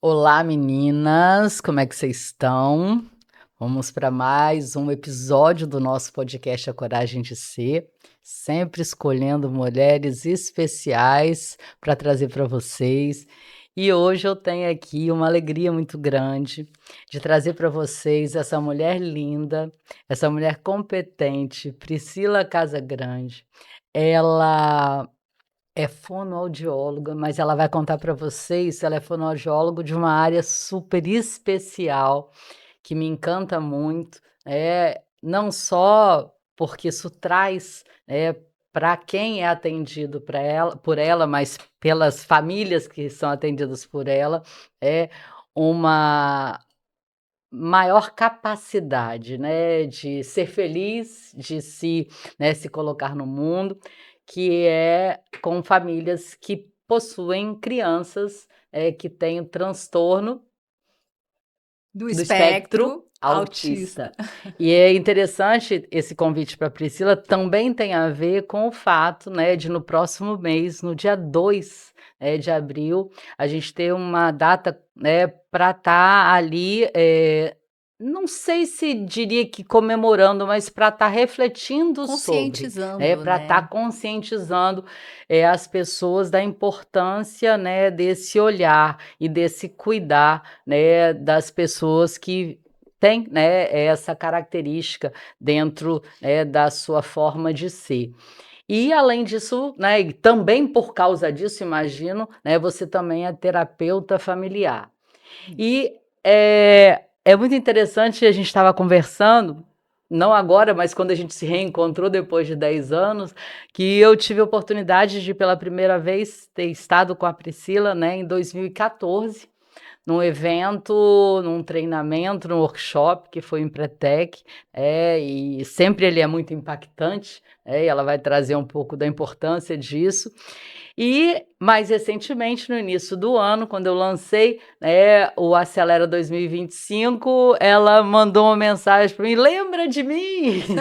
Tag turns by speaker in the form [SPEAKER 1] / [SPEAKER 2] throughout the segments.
[SPEAKER 1] Olá, meninas, como é que vocês estão? Vamos para mais um episódio do nosso podcast A Coragem de Ser, sempre escolhendo mulheres especiais para trazer para vocês. E hoje eu tenho aqui uma alegria muito grande de trazer para vocês essa mulher linda, essa mulher competente, Priscila Casagrande. Ela é fonoaudióloga, mas ela vai contar para vocês, ela é fonoaudiólogo de uma área super especial, que me encanta muito, não só porque isso traz, para quem é atendido por ela, mas pelas famílias que são atendidas por ela, é uma maior capacidade, né, de ser feliz, de se colocar no mundo, que é com famílias que possuem crianças, que têm o transtorno
[SPEAKER 2] Do
[SPEAKER 1] do espectro
[SPEAKER 2] espectro autista.
[SPEAKER 1] autista. E é interessante esse convite para Priscila, também tem a ver com o fato, né, de no próximo mês, no dia 2, de abril, a gente ter uma data, né, para estar ali, não sei se diria que comemorando, mas para estar refletindo sobre, né,
[SPEAKER 2] Conscientizando,
[SPEAKER 1] para
[SPEAKER 2] né.
[SPEAKER 1] estar conscientizando, as pessoas da importância, né, desse olhar e desse cuidar, né, das pessoas que têm, né, essa característica dentro, da sua forma de ser. E além disso, né, e também por causa disso, imagino, né, você também é terapeuta familiar.
[SPEAKER 2] Isso.
[SPEAKER 1] E, é muito interessante, a gente estava conversando, não agora, mas quando a gente se reencontrou depois de 10 anos, que eu tive a oportunidade de, pela primeira vez, ter estado com a Priscila, né, em 2014, num evento, num treinamento, num workshop que foi em Empretec, e sempre ele é muito impactante, e ela vai trazer um pouco da importância disso. E, mais recentemente, no início do ano, quando eu lancei, o Acelera 2025, ela mandou uma mensagem para mim: "Lembra de mim?
[SPEAKER 2] Isso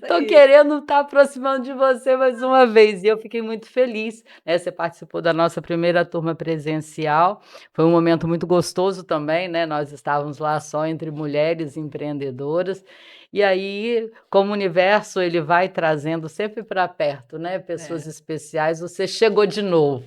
[SPEAKER 1] Tô
[SPEAKER 2] aí.
[SPEAKER 1] querendo estar aproximando de você mais uma vez", e eu fiquei muito feliz, né, você participou da nossa primeira turma presencial, foi um momento muito gostoso também, né, nós estávamos lá só entre mulheres empreendedoras, e aí, como o universo ele vai trazendo sempre para perto, né, pessoas
[SPEAKER 2] É.
[SPEAKER 1] especiais, você chegou de novo.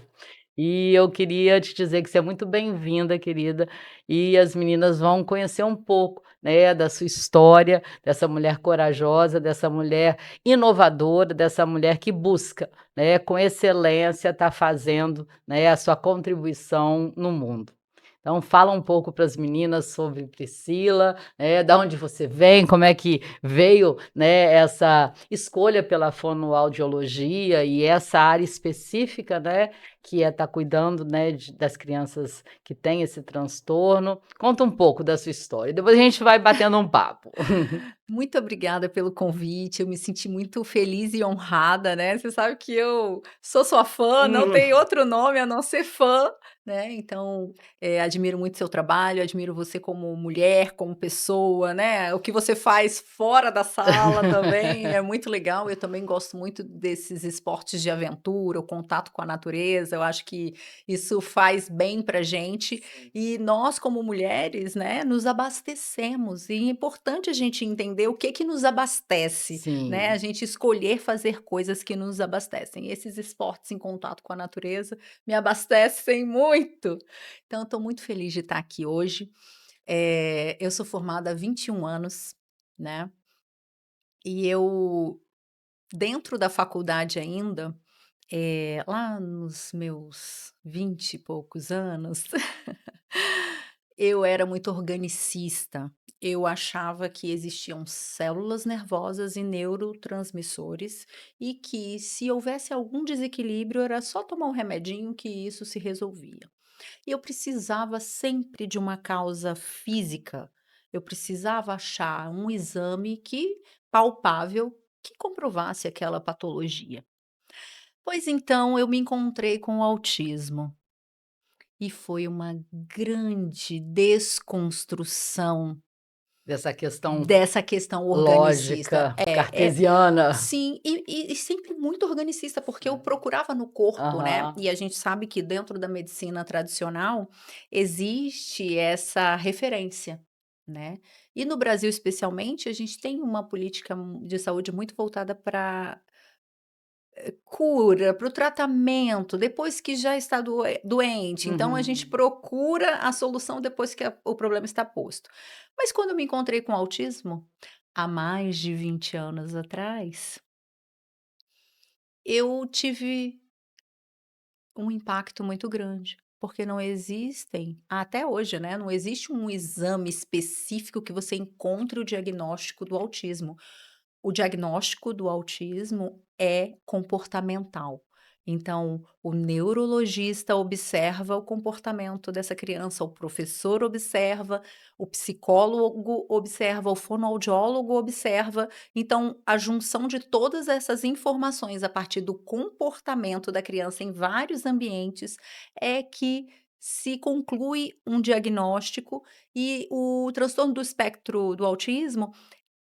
[SPEAKER 1] E eu queria te dizer que você é muito bem-vinda, querida, e as meninas vão conhecer um pouco, né, da sua história, dessa mulher corajosa, dessa mulher inovadora, dessa mulher que busca, né, com excelência, estar fazendo, né, a sua contribuição no mundo. Então fala um pouco para as meninas sobre Priscila, da onde você vem, como é que veio, né, essa escolha pela fonoaudiologia e essa área específica, né, que é estar cuidando, né, das crianças que têm esse transtorno. Conta um pouco da sua história, depois a gente vai batendo um papo.
[SPEAKER 2] Muito obrigada pelo convite, eu me senti muito feliz e honrada, né. Você sabe que eu sou sua fã, não
[SPEAKER 1] Hum.
[SPEAKER 2] tem outro nome a não ser fã, né, então, admiro muito seu trabalho, admiro você como mulher, como pessoa, né, o que você faz fora da sala também é muito legal, eu também gosto muito desses esportes de aventura, o contato com a natureza, eu acho que isso faz bem pra gente.
[SPEAKER 1] Sim,
[SPEAKER 2] E nós, como mulheres, né, nos abastecemos, e é importante a gente entender o que que nos abastece, né, a
[SPEAKER 1] sim.
[SPEAKER 2] gente escolher fazer coisas que nos abastecem. E esses esportes em contato com a natureza me abastecem muito. Então eu estou muito feliz de estar aqui hoje. Eu sou formada há 21 anos, né, e eu, dentro da faculdade ainda, lá nos meus 20 e poucos anos, eu era muito organicista. Eu achava que existiam células nervosas e neurotransmissores e que, se houvesse algum desequilíbrio, era só tomar um remedinho que isso se resolvia. E eu precisava sempre de uma causa física. Eu precisava achar um exame palpável que comprovasse aquela patologia. Pois então eu me encontrei com o autismo. E foi uma grande desconstrução,
[SPEAKER 1] Dessa questão
[SPEAKER 2] dessa questão organicista.
[SPEAKER 1] lógica, cartesiana.
[SPEAKER 2] Sim, e sempre muito organicista, porque eu procurava no corpo, né,
[SPEAKER 1] Aham.
[SPEAKER 2] e a gente sabe que dentro da medicina tradicional existe essa referência, né. E no Brasil especialmente, a gente tem uma política de saúde muito voltada para cura, para o tratamento, depois que já está doente, então a gente
[SPEAKER 1] Uhum.
[SPEAKER 2] procura a solução depois que o problema está posto. Mas quando eu me encontrei com autismo, há mais de 20 anos atrás, eu tive um impacto muito grande, porque não existem até hoje, né, não existe um exame específico que você encontre o diagnóstico do autismo. O diagnóstico do autismo é comportamental. Então, o neurologista observa o comportamento dessa criança, o professor observa, o psicólogo observa, o fonoaudiólogo observa. Então, a junção de todas essas informações a partir do comportamento da criança em vários ambientes é que se conclui um diagnóstico e o transtorno do espectro do autismo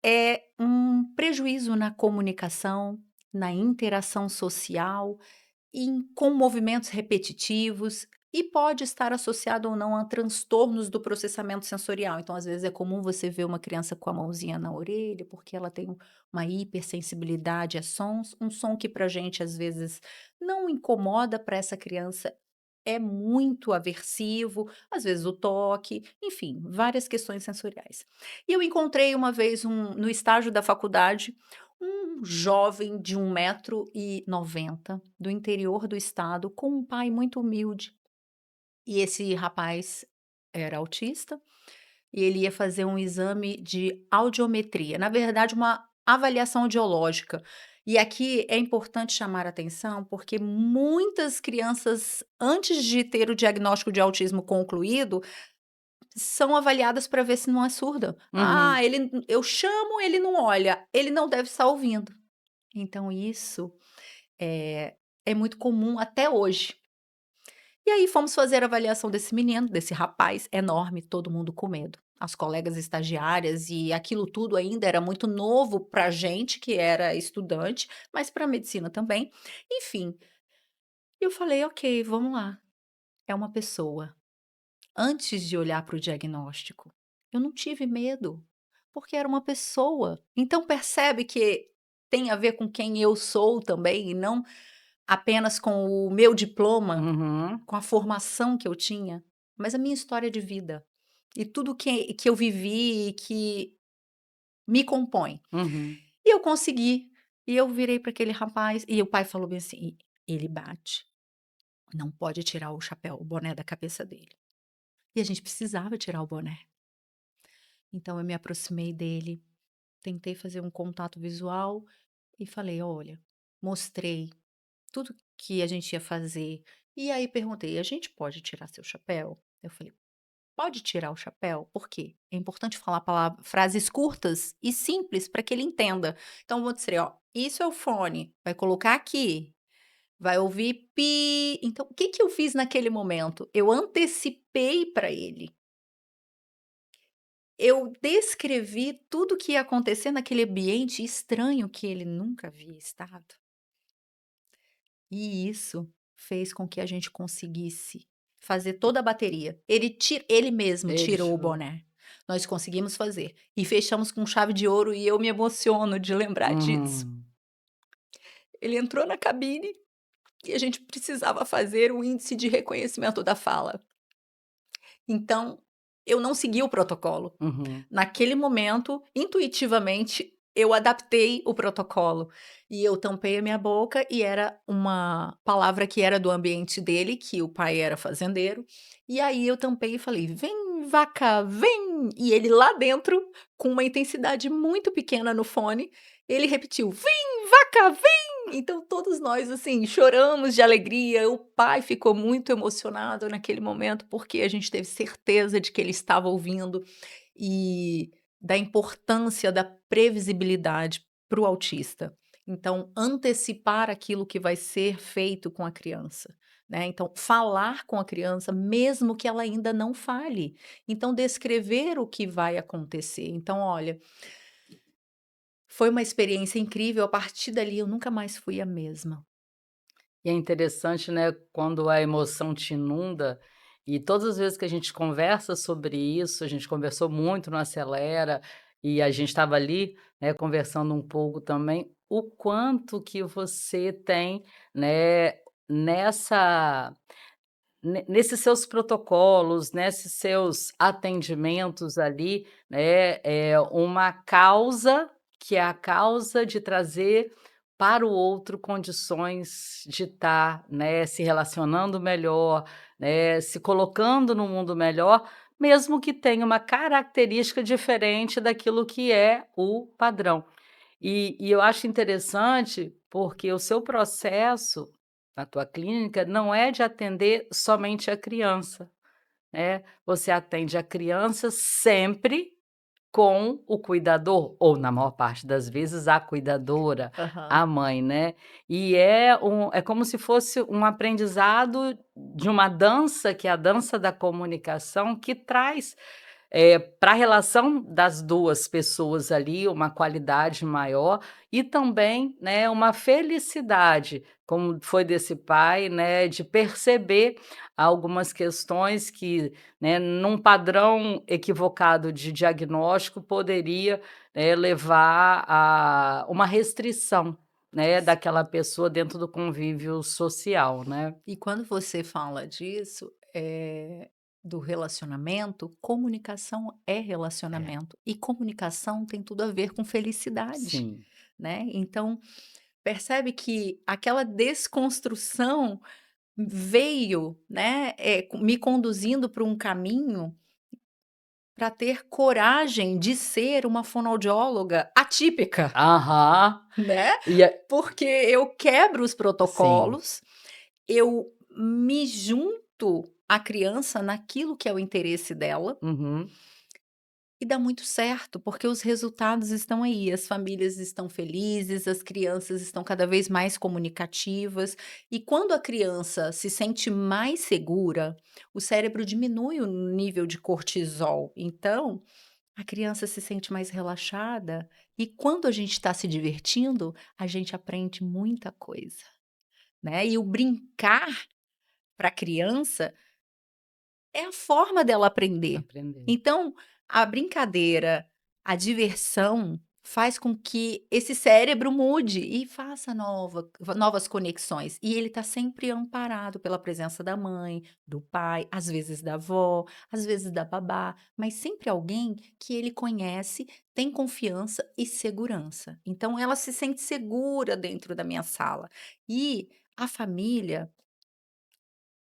[SPEAKER 2] é um prejuízo na comunicação, na interação social, com movimentos repetitivos e pode estar associado ou não a transtornos do processamento sensorial. Então, às vezes, é comum você ver uma criança com a mãozinha na orelha, porque ela tem uma hipersensibilidade a sons, um som que para a gente, às vezes, não incomoda, para essa criança é muito aversivo, às vezes o toque, enfim, várias questões sensoriais. E eu encontrei uma vez no estágio da faculdade, um jovem de 1,90 m do interior do estado, com um pai muito humilde. E esse rapaz era autista, e ele ia fazer um exame de audiometria, na verdade uma avaliação audiológica. E aqui é importante chamar a atenção, porque muitas crianças, antes de ter o diagnóstico de autismo concluído, são avaliadas para ver se não é surda.
[SPEAKER 1] Uhum.
[SPEAKER 2] "Ah, eu chamo, ele não olha, ele não deve estar ouvindo". Então isso, é é muito comum até hoje. E aí fomos fazer a avaliação desse menino, desse rapaz enorme, todo mundo com medo. As colegas estagiárias e aquilo tudo ainda era muito novo pra gente que era estudante, mas para medicina também. Enfim, eu falei: "Ok, vamos lá, é uma pessoa". Antes de olhar para o diagnóstico, eu não tive medo, porque era uma pessoa. Então percebe que tem a ver com quem eu sou também e não apenas com o meu diploma,
[SPEAKER 1] Uhum.
[SPEAKER 2] com a formação que eu tinha, mas a minha história de vida e tudo que eu vivi e que me compõe.
[SPEAKER 1] Uhum.
[SPEAKER 2] E eu consegui, e eu virei para aquele rapaz e o pai falou bem assim: Ele bate, não pode tirar o chapéu, o boné da cabeça dele". E a gente precisava tirar o boné. Então eu me aproximei dele, tentei fazer um contato visual e falei: "Olha", mostrei tudo que a gente ia fazer. E aí perguntei: "A gente pode tirar seu chapéu?". Eu falei: "Pode tirar o chapéu?". Por quê? É importante falar frases curtas e simples para que ele entenda. Então eu mostrei: "Ó, isso é o fone, vai colocar aqui, vai ouvir pi". Então o que que eu fiz naquele momento? Eu antecipei para ele. Eu descrevi tudo que ia acontecer naquele ambiente estranho que ele nunca havia estado. E isso fez com que a gente conseguisse fazer toda a bateria. Ele mesmo
[SPEAKER 1] Ele
[SPEAKER 2] tirou o
[SPEAKER 1] tirou.
[SPEAKER 2] boné. Nós conseguimos fazer e fechamos com chave de ouro e eu me emociono de lembrar disso.
[SPEAKER 1] Uhum.
[SPEAKER 2] Ele entrou na cabine e a gente precisava fazer o índice de reconhecimento da fala. Então, eu não segui o protocolo.
[SPEAKER 1] Uhum.
[SPEAKER 2] Naquele momento, intuitivamente, eu adaptei o protocolo e eu tampei a minha boca e era uma palavra que era do ambiente dele, que o pai era fazendeiro, e aí eu tampei e falei: "Vem vaca, vem!". E ele lá dentro, com uma intensidade muito pequena no fone, ele repetiu: "Vem vaca, vem!". Então todos nós, assim, choramos de alegria, o pai ficou muito emocionado naquele momento, porque a gente teve certeza de que ele estava ouvindo e da importância da previsibilidade para o autista. Então, antecipar aquilo que vai ser feito com a criança. né. Então, falar com a criança, mesmo que ela ainda não fale. Então, descrever o que vai acontecer. Então, olha, foi uma experiência incrível, a partir dali eu nunca mais fui a mesma.
[SPEAKER 1] E é interessante, né, quando a emoção te inunda, e todas as vezes que a gente conversa sobre isso, a gente conversou muito no Acelera, e a gente estava ali, né, conversando um pouco também, o quanto que você tem, né, nessa nesses seus protocolos, nesses seus atendimentos ali, né, é uma causa, que é a causa de trazer para o outro condições de estar, né, se relacionando melhor, né, se colocando no mundo melhor, mesmo que tenha uma característica diferente daquilo que é o padrão. E eu acho interessante, porque o seu processo na tua clínica não é de atender somente a criança, né, você atende a criança sempre com o cuidador, ou na maior parte das vezes a cuidadora,
[SPEAKER 2] Aham.
[SPEAKER 1] a mãe, né. E é como se fosse um aprendizado de uma dança, que é a dança da comunicação, que traz para a relação das 2 pessoas ali, uma qualidade maior e também, né, uma felicidade, como foi desse pai, né, de perceber algumas questões que, né, num padrão equivocado de diagnóstico poderia, levar a uma restrição, né, daquela pessoa dentro do convívio social, né.
[SPEAKER 2] E quando você fala disso, do relacionamento, comunicação é
[SPEAKER 1] É,
[SPEAKER 2] relacionamento, e comunicação tem tudo a ver com felicidade,
[SPEAKER 1] sim.
[SPEAKER 2] né. Então, percebe que aquela desconstrução veio, né, me conduzindo para um caminho para ter coragem de ser uma fonoaudióloga atípica,
[SPEAKER 1] Aham.
[SPEAKER 2] né,
[SPEAKER 1] E é
[SPEAKER 2] porque eu quebro os
[SPEAKER 1] sim.
[SPEAKER 2] protocolos. Eu me junto à criança naquilo que é o interesse dela,
[SPEAKER 1] Uhum.
[SPEAKER 2] e dá muito certo, porque os resultados estão aí, as famílias estão felizes, as crianças estão cada vez mais comunicativas, e quando a criança se sente mais segura, o cérebro diminui o nível de cortisol, então a criança se sente mais relaxada, e quando a gente está se divertindo, a gente aprende muita coisa, né, e o brincar para a criança é a forma dela aprender.
[SPEAKER 1] Aprender.
[SPEAKER 2] Então, a brincadeira, a diversão faz com que esse cérebro mude e faça novas conexões. E ele está sempre amparado pela presença da mãe, do pai, às vezes da avó, às vezes da babá, mas sempre alguém que ele conhece, tem confiança e segurança. Então, ela se sente segura dentro da minha sala. E a família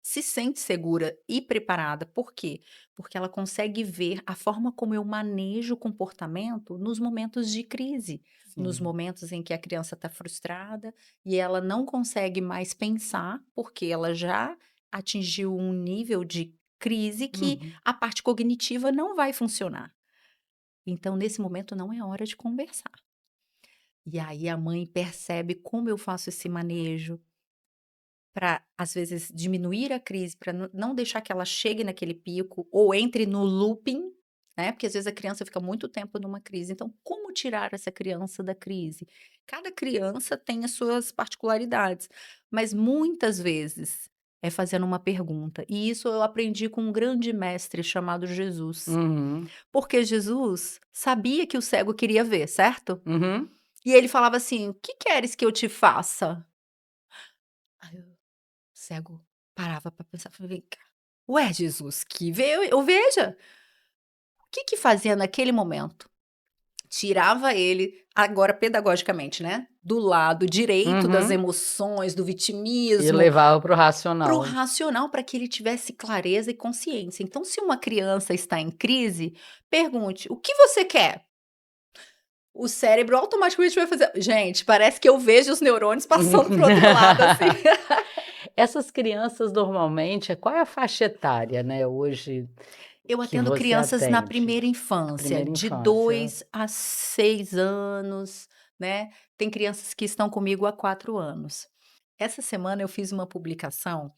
[SPEAKER 2] se sente segura e preparada. Por quê? Porque ela consegue ver a forma como eu manejo o comportamento nos momentos de crise, nos
[SPEAKER 1] Sim.
[SPEAKER 2] momentos em que a criança está frustrada e ela não consegue mais pensar, porque ela já atingiu um nível de crise que
[SPEAKER 1] Uhum.
[SPEAKER 2] a parte cognitiva não vai funcionar. Então, nesse momento, não é hora de conversar. E aí a mãe percebe como eu faço esse manejo, para às vezes, diminuir a crise, para não deixar que ela chegue naquele pico ou entre no looping, né, porque às vezes a criança fica muito tempo numa crise. Então, como tirar essa criança da crise? Cada criança tem as suas particularidades, mas muitas vezes é fazendo uma pergunta. E isso eu aprendi com um grande mestre chamado Jesus.
[SPEAKER 1] Uhum.
[SPEAKER 2] Porque Jesus sabia que o cego queria ver, certo?
[SPEAKER 1] Uhum.
[SPEAKER 2] E ele falava assim: "O que queres que eu te faça?" Aí o cego parava para pensar, falei: "Vem cá, ué, Jesus, que vê eu veja." O que que fazia naquele momento? Tirava ele, agora pedagogicamente, né, do lado direito das
[SPEAKER 1] Uhum.
[SPEAKER 2] emoções, do
[SPEAKER 1] E
[SPEAKER 2] vitimismo,
[SPEAKER 1] levava para o
[SPEAKER 2] para o
[SPEAKER 1] racional.
[SPEAKER 2] racional, para que ele tivesse clareza e consciência. Então, se uma criança está em crise, pergunte: "O que você quer?" O cérebro automaticamente vai fazer, gente, parece que eu vejo os neurônios passando para o outro lado, assim.
[SPEAKER 1] Essas crianças normalmente, qual é a faixa etária, né, hoje
[SPEAKER 2] Eu
[SPEAKER 1] que
[SPEAKER 2] atendo
[SPEAKER 1] você
[SPEAKER 2] crianças na
[SPEAKER 1] atende?
[SPEAKER 2] primeira
[SPEAKER 1] A
[SPEAKER 2] infância,
[SPEAKER 1] primeira
[SPEAKER 2] de
[SPEAKER 1] infância.
[SPEAKER 2] 2 a 6 anos, né. Tem crianças que estão comigo há 4 anos. Essa semana eu fiz uma publicação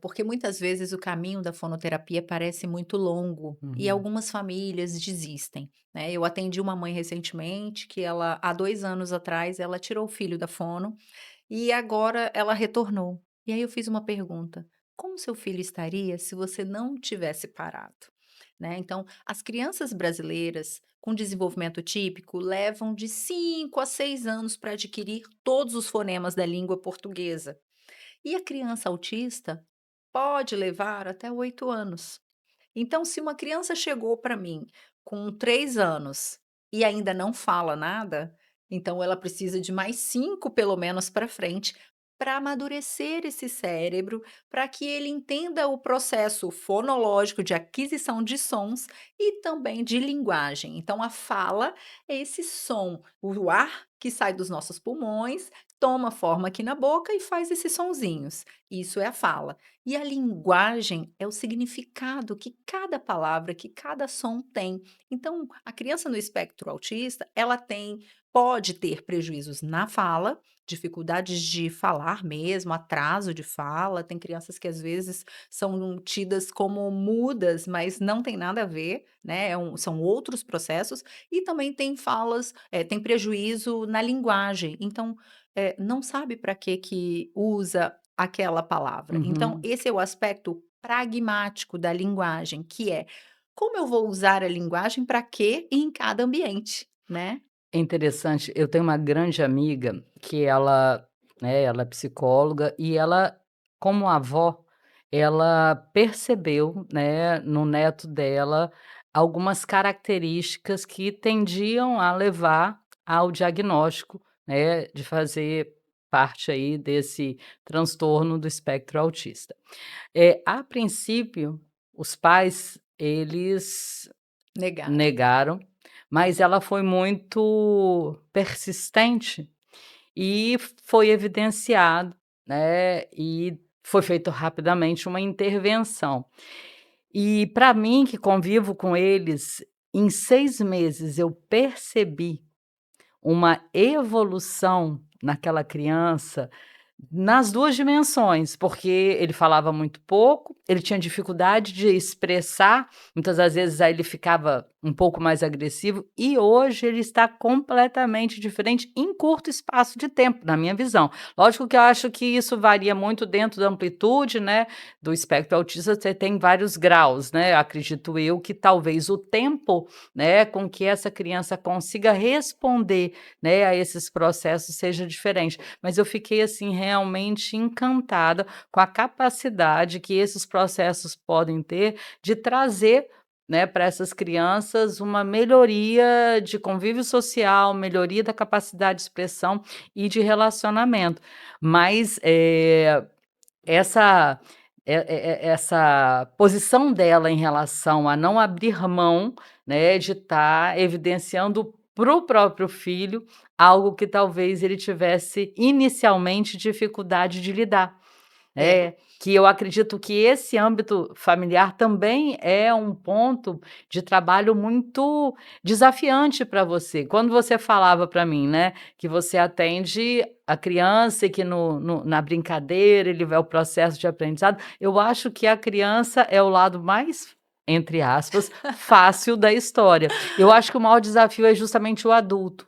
[SPEAKER 2] Porque muitas vezes o caminho da fonoterapia parece muito longo e
[SPEAKER 1] Uhum.
[SPEAKER 2] algumas famílias desistem, né. Eu atendi uma mãe recentemente que ela há 2 anos atrás, ela tirou o filho da fono e agora ela retornou. E aí eu fiz uma pergunta: "Como seu filho estaria se você não tivesse parado?", né. Então, as crianças brasileiras com desenvolvimento típico levam de 5 a 6 anos para adquirir todos os fonemas da língua portuguesa. E a criança autista pode levar até 8 anos. Então, se uma criança chegou para mim com 3 anos e ainda não fala nada, então ela precisa de mais 5 pelo menos para frente, para amadurecer esse cérebro, para que ele entenda o processo fonológico de aquisição de sons e também de linguagem. Então a fala é esse som, o ar que sai dos nossos pulmões, toma forma aqui na boca e faz esses sonzinhos. Isso é a fala. E a linguagem é o significado que cada palavra, que cada som tem. Então, a criança no espectro autista, ela pode ter prejuízos na fala, dificuldades de falar mesmo, atraso de fala. Tem crianças que às vezes são tidas como mudas, mas não tem nada a ver, né? São outros processos. E também tem falas, tem prejuízo na linguagem. Então, não sabe para que usa aquela palavra. Então,
[SPEAKER 1] Uhum.
[SPEAKER 2] esse é o aspecto pragmático da linguagem, que é como eu vou usar a linguagem para quê e em cada ambiente, né?
[SPEAKER 1] É interessante, eu tenho uma grande amiga que ela, né, ela é psicóloga e ela, como avó, ela percebeu, né, no neto dela algumas características que tendiam a levar ao diagnóstico, né, de fazer parte aí desse transtorno do espectro autista. A princípio, os pais, eles
[SPEAKER 2] Negaram.
[SPEAKER 1] negaram, mas ela foi muito persistente e foi evidenciado, né, e foi feito rapidamente uma intervenção. E para mim, que convivo com eles, em 6 meses eu percebi uma evolução naquela criança, nas 2 dimensões, porque ele falava muito pouco, ele tinha dificuldade de expressar, muitas das vezes aí ele ficava um pouco mais agressivo, e hoje ele está completamente diferente em curto espaço de tempo, na minha visão. Lógico que eu acho que isso varia muito dentro da amplitude, né, do espectro autista, você tem vários graus, né, acredito eu que talvez o tempo, né, com que essa criança consiga responder, né, a esses processos seja diferente. Mas eu fiquei, assim, realmente encantada com a capacidade que esses processos podem ter de trazer, né, para essas crianças uma melhoria de convívio social, melhoria da capacidade de expressão e de relacionamento. Mas, essa essa posição dela em relação a não abrir mão, né, de estar evidenciando para o próprio filho algo que talvez ele tivesse inicialmente dificuldade de lidar.
[SPEAKER 2] É,
[SPEAKER 1] Que eu acredito que esse âmbito familiar também é um ponto de trabalho muito desafiante para você. Quando você falava para mim, né, que você atende a criança e que na brincadeira ele vai o processo de aprendizado, eu acho que a criança é o lado mais, entre aspas, "fácil" da história. Eu acho que o maior desafio é justamente o adulto.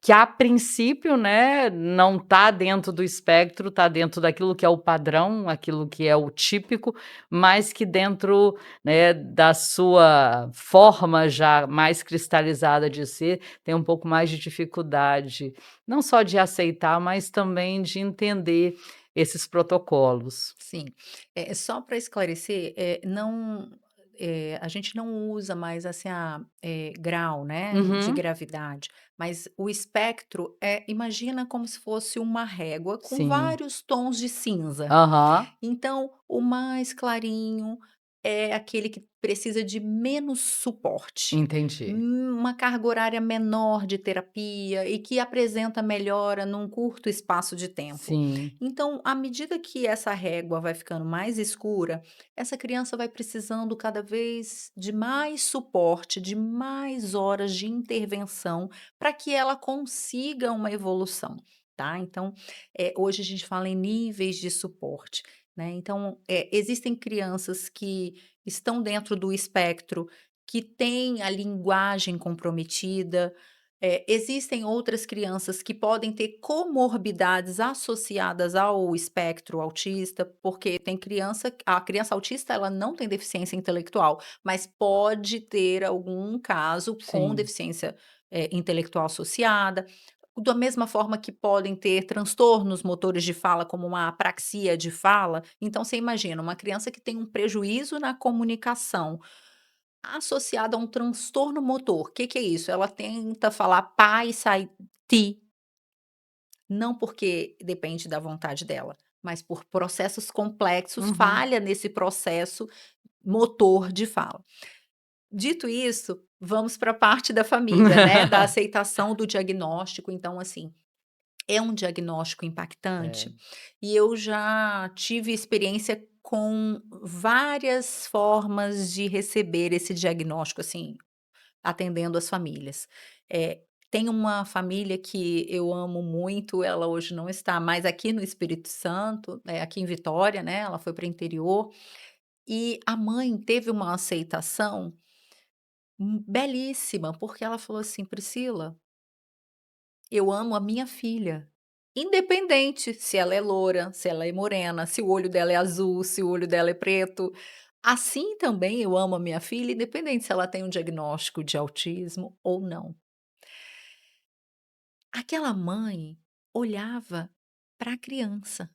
[SPEAKER 1] Que a princípio, né, não está dentro do espectro, está dentro daquilo que é o padrão, aquilo que é o típico, mas que dentro, né, da sua forma já mais cristalizada de ser, tem um pouco mais de dificuldade, não só de aceitar, mas também de entender esses protocolos.
[SPEAKER 2] sim. Só para esclarecer, não, a gente não usa mais assim, grau, né, de
[SPEAKER 1] Uhum,
[SPEAKER 2] gravidade, mas o espectro imagina como se fosse uma régua com
[SPEAKER 1] sim.
[SPEAKER 2] vários tons de cinza.
[SPEAKER 1] Aham,
[SPEAKER 2] Então, o mais clarinho é aquele que precisa de menos suporte,
[SPEAKER 1] entendi.
[SPEAKER 2] uma carga horária menor de terapia e que apresenta melhora num curto espaço de tempo.
[SPEAKER 1] Sim,
[SPEAKER 2] Então, à medida que essa régua vai ficando mais escura, essa criança vai precisando cada vez de mais suporte, de mais horas de intervenção para que ela consiga uma evolução, tá? Então, hoje a gente fala em níveis de suporte. né. Então, existem crianças que estão dentro do espectro, que têm a linguagem comprometida, existem outras crianças que podem ter comorbidades associadas ao espectro autista, porque tem criança a criança autista, ela não tem deficiência intelectual, mas pode ter algum caso com
[SPEAKER 1] Sim.
[SPEAKER 2] deficiência, intelectual associada. Da mesma forma que podem ter transtornos motores de fala, como uma apraxia de fala, então você imagina, uma criança que tem um prejuízo na comunicação, associada a um transtorno motor, que é isso? Ela tenta falar "pai" e sai "ti", não porque depende da vontade dela, mas por processos complexos,
[SPEAKER 1] Uhum.
[SPEAKER 2] falha nesse processo motor de fala. Dito isso, vamos para a parte da família, né, da aceitação do diagnóstico, então assim, é um diagnóstico
[SPEAKER 1] É.
[SPEAKER 2] impactante, e eu já tive experiência com várias formas de receber esse diagnóstico, assim, atendendo as famílias. Eh, Tem uma família que eu amo muito, ela hoje não está mais aqui no Espírito Santo, aqui em Vitória, né, ela foi para o interior, e a mãe teve uma aceitação, belíssima, porque ela falou assim: "Priscila, eu amo a minha filha, independente se ela é loura, se ela é morena, se o olho dela é azul, se o olho dela é preto. Assim também eu amo a minha filha, independente se ela tem um diagnóstico de autismo ou não." Aquela mãe olhava para a criança,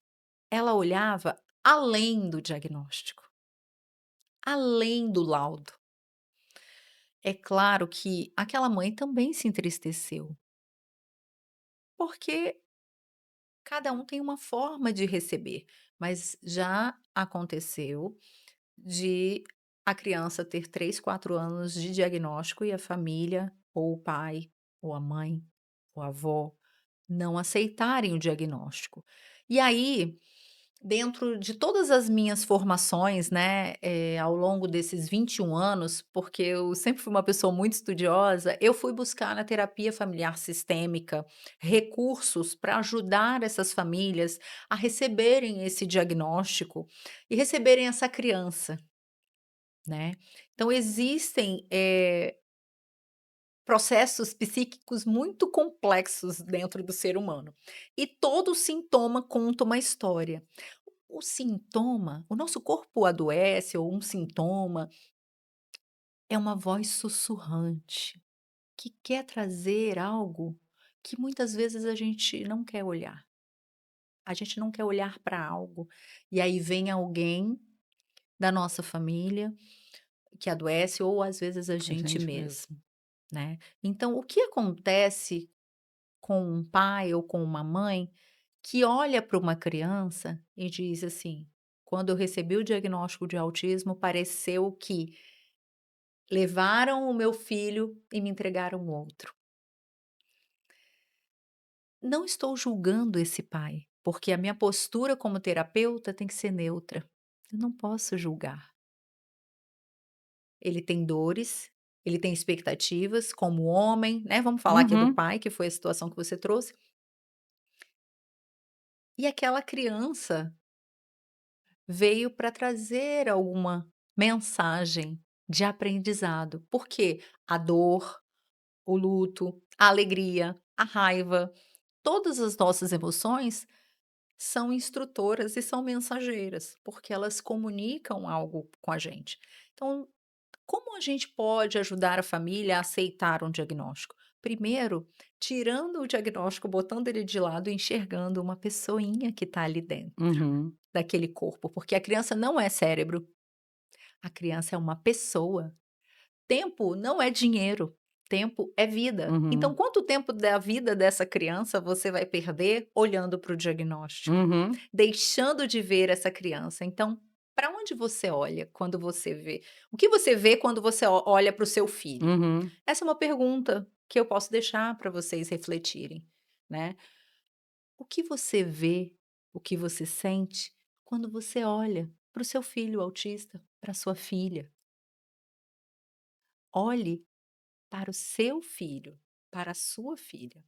[SPEAKER 2] ela olhava além do diagnóstico, além do laudo. É claro que aquela mãe também se entristeceu, porque cada um tem uma forma de receber, mas já aconteceu de a criança ter 3, 4 anos de diagnóstico e a família, ou o pai, ou a mãe, ou a avó, não aceitarem o diagnóstico. E aí, dentro de todas as minhas formações, né, ao longo desses 21 anos, porque eu sempre fui uma pessoa muito estudiosa, eu fui buscar na terapia familiar sistêmica recursos para ajudar essas famílias a receberem esse diagnóstico e receberem essa criança, né. Então existem, processos psíquicos muito complexos dentro do ser humano, e todo sintoma conta uma história. O sintoma, o nosso corpo adoece, ou um sintoma, é uma voz sussurrante, que quer trazer algo que muitas vezes a gente não quer olhar. A gente não quer olhar para algo, e aí vem alguém da nossa família que adoece, ou às vezes a
[SPEAKER 1] A
[SPEAKER 2] gente
[SPEAKER 1] gente mesmo.
[SPEAKER 2] mesmo, né. Então o que acontece com um pai ou com uma mãe que olha para uma criança e diz assim: "Quando eu recebi o diagnóstico de autismo, pareceu que levaram o meu filho e me entregaram outro." Não estou julgando esse pai, porque a minha postura como terapeuta tem que ser neutra. Eu não posso julgar. Ele tem dores, ele tem expectativas como homem, né, vamos falar aqui do
[SPEAKER 1] Uhum.
[SPEAKER 2] pai, que foi a situação que você trouxe, e aquela criança veio para trazer alguma mensagem de aprendizado, porque a dor, o luto, a alegria, a raiva, todas as nossas emoções são instrutoras e são mensageiras, porque elas comunicam algo com a gente. Então, como a gente pode ajudar a família a aceitar um diagnóstico? Primeiro, tirando o diagnóstico, botando ele de lado e enxergando uma pessoinha que está ali dentro
[SPEAKER 1] Uhum.
[SPEAKER 2] daquele corpo, porque a criança não é cérebro, a criança é uma pessoa. Tempo não é dinheiro, tempo é vida. Então,
[SPEAKER 1] Uhum.
[SPEAKER 2] quanto tempo da vida dessa criança você vai perder olhando para o diagnóstico,
[SPEAKER 1] Uhum.
[SPEAKER 2] deixando de ver essa criança? Então, para onde você olha quando você vê? O que você vê quando você olha para o seu filho?
[SPEAKER 1] Uhum.
[SPEAKER 2] Essa é uma pergunta que eu posso deixar para vocês refletirem, né? O que você vê, o que você sente quando você olha para o seu filho autista, para sua filha? Olhe para o seu filho, para a sua filha.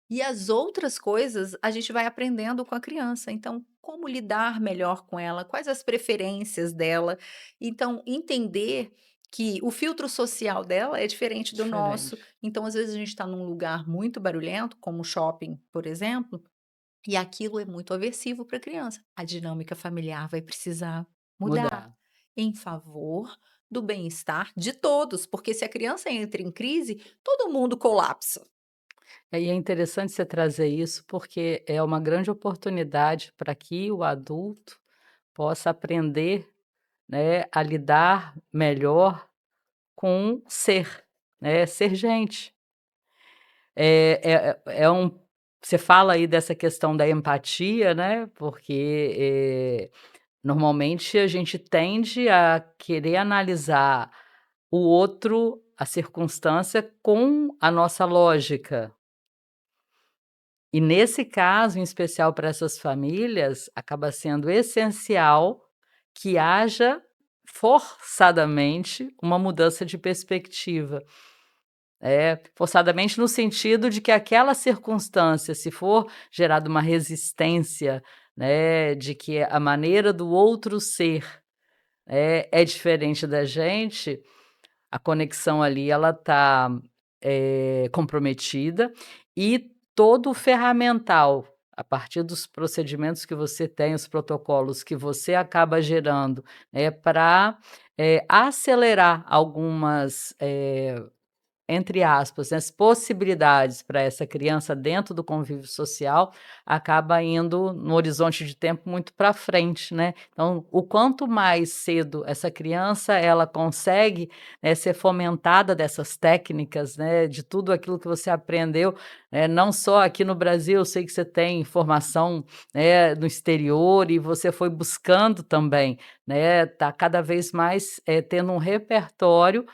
[SPEAKER 2] E as outras coisas a gente vai aprendendo com a criança. Então, como lidar melhor com ela, quais as preferências dela. Então, entender que o filtro social dela é diferente do nosso.
[SPEAKER 1] Diferente.
[SPEAKER 2] Então, às vezes, a gente está num lugar muito barulhento, como o shopping, por exemplo, e aquilo é muito aversivo para a criança. A dinâmica familiar vai precisar mudar
[SPEAKER 1] Mudar.
[SPEAKER 2] em favor do bem-estar de todos, porque se a criança entra em crise, todo mundo colapsa.
[SPEAKER 1] E é interessante você trazer isso, porque é uma grande oportunidade para que o adulto possa aprender, né, a lidar melhor com ser, né, ser gente. É um você fala aí dessa questão da empatia, né, porque, normalmente a gente tende a querer analisar o outro, a circunstância, com a nossa lógica. E nesse caso, em especial para essas famílias, acaba sendo essencial que haja forçadamente uma mudança de perspectiva. Forçadamente no sentido de que aquela circunstância, se for gerada uma resistência, né, de que a maneira do outro ser, é diferente da gente, a conexão ali ela está comprometida e todo o ferramental, a partir dos procedimentos que você tem, os protocolos que você acaba gerando, para acelerar algumas, entre aspas, né, as possibilidades para essa criança dentro do convívio social, acaba indo no horizonte de tempo muito para frente, né. Então, o quanto mais cedo essa criança, ela consegue, ser fomentada dessas técnicas, né, de tudo aquilo que você aprendeu, não só aqui no Brasil, eu sei que você tem formação, né, no exterior e você foi buscando também, né, tá cada vez mais, tendo um repertório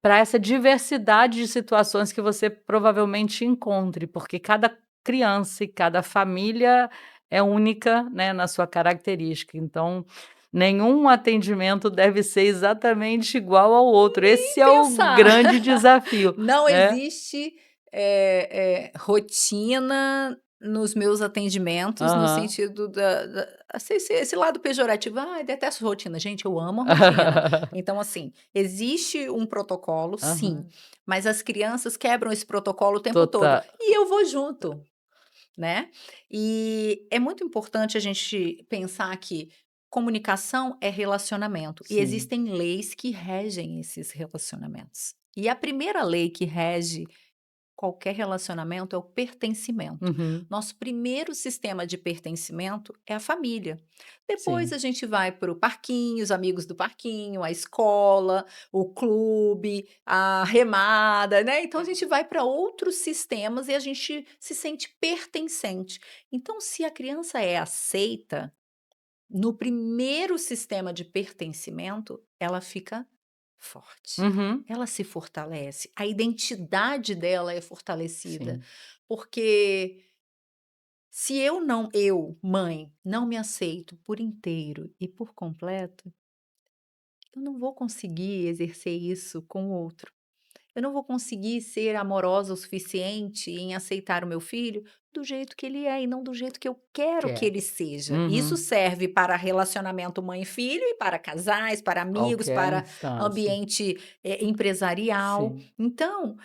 [SPEAKER 1] para essa diversidade de situações que você provavelmente encontre, porque cada criança e cada família é única, né, na sua característica, então nenhum atendimento deve ser exatamente igual ao outro, esse
[SPEAKER 2] Nem
[SPEAKER 1] é o
[SPEAKER 2] pensar.
[SPEAKER 1] grande desafio,
[SPEAKER 2] Não
[SPEAKER 1] né.
[SPEAKER 2] existe, rotina nos meus atendimentos, no
[SPEAKER 1] Aham.
[SPEAKER 2] sentido da assim, esse lado pejorativo: "Ai, detesto rotina". Gente, eu amo a rotina. Então, assim, existe um protocolo, sim,
[SPEAKER 1] Aham.
[SPEAKER 2] mas as crianças quebram esse protocolo o tempo todo,
[SPEAKER 1] Total.
[SPEAKER 2] e eu vou junto, né. E é muito importante a gente pensar que comunicação é relacionamento, e
[SPEAKER 1] Sim.
[SPEAKER 2] existem leis que regem esses relacionamentos. E a primeira lei que rege qualquer relacionamento é o pertencimento.
[SPEAKER 1] Uhum.
[SPEAKER 2] Nosso primeiro sistema de pertencimento é a família. Depois
[SPEAKER 1] Sim.
[SPEAKER 2] a gente vai para o parquinho, os amigos do parquinho, a escola, o clube, a remada, né? Então a gente vai para outros sistemas e a gente se sente pertencente. Então, se a criança é aceita, no primeiro sistema de pertencimento, ela fica forte.
[SPEAKER 1] Uhum.
[SPEAKER 2] Ela se fortalece, a identidade dela é fortalecida,
[SPEAKER 1] Sim.
[SPEAKER 2] porque se eu, mãe, não me aceito por inteiro e por completo, eu não vou conseguir exercer isso com o outro. Eu não vou conseguir ser amorosa o suficiente em aceitar o meu filho do jeito que ele é e não do jeito que eu quero que
[SPEAKER 1] Quer.
[SPEAKER 2] ele seja. Isso
[SPEAKER 1] Uhum.
[SPEAKER 2] serve para relacionamento mãe e filho e para casais, para amigos,
[SPEAKER 1] Qualquer
[SPEAKER 2] para
[SPEAKER 1] instância.
[SPEAKER 2] ambiente, empresarial.
[SPEAKER 1] Sim.
[SPEAKER 2] Então,